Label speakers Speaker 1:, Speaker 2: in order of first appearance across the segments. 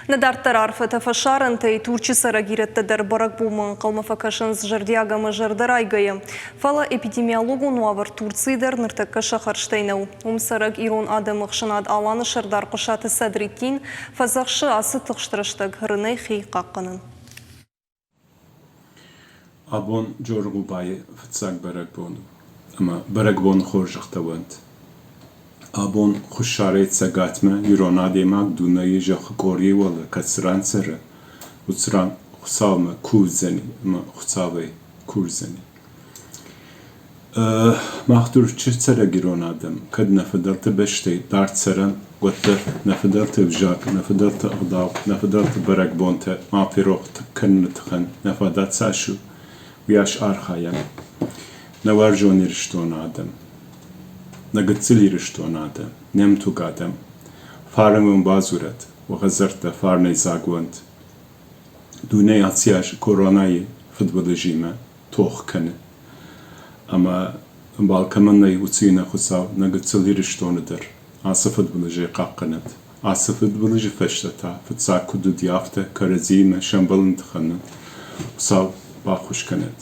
Speaker 1: Nedar tarafı tefeşarın te Turçi saragirette der barak bulman kalma fakaşınız jardiyaga mı jardaraygayı. Fala epidemiologu nuavar Turci der nırtakka şaharşteynev. Sarag İron adı mıxşınad alanı şırdar kuşatı sadrikin fazakşı ası tıxştırıştık hırınay xey qaqqının.
Speaker 2: Abon jorgu bayı fıtsak barak bonu. Ama barak bonu xorjıqtavant. Abon xuşaret sagatme yuronade mag dunayı jaxı koriye wala katsran sarı. Utsran xusavme kuzeni ama xusavay kurzeni. Mahturçı tsara gironadem. Kad nefadaltı beşte dart saran gotta nefadaltı vjak, nefadaltı ağdav, nefadaltı barak bonte mafiroqt kennetxen nefadat saşu. Viyaş arxayan. Nevar joni rishtonadem. Nagıtsili rishtonadem. Nemtugadem. Farımın bazuret. Ve hazırta farney zagvant. Dune atsiyaj koronayı futbolajime toh kanı. Ama balkamannay utsina xusav nagıtsili rishtonadır. Asa futbolajı qaqqanat. Asa futbolajı feştata. Futsak kudu diyafte karazime şambalın tıxanı. Xusav baxuş kanat.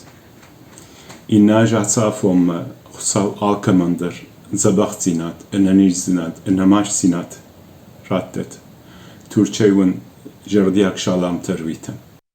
Speaker 2: İnnaj atsafom xusav alkamandır. Zabax zinat, enanij zinat, enamaş zinat. Raddet. Türkçeyvin jardiyak şalam tervitem.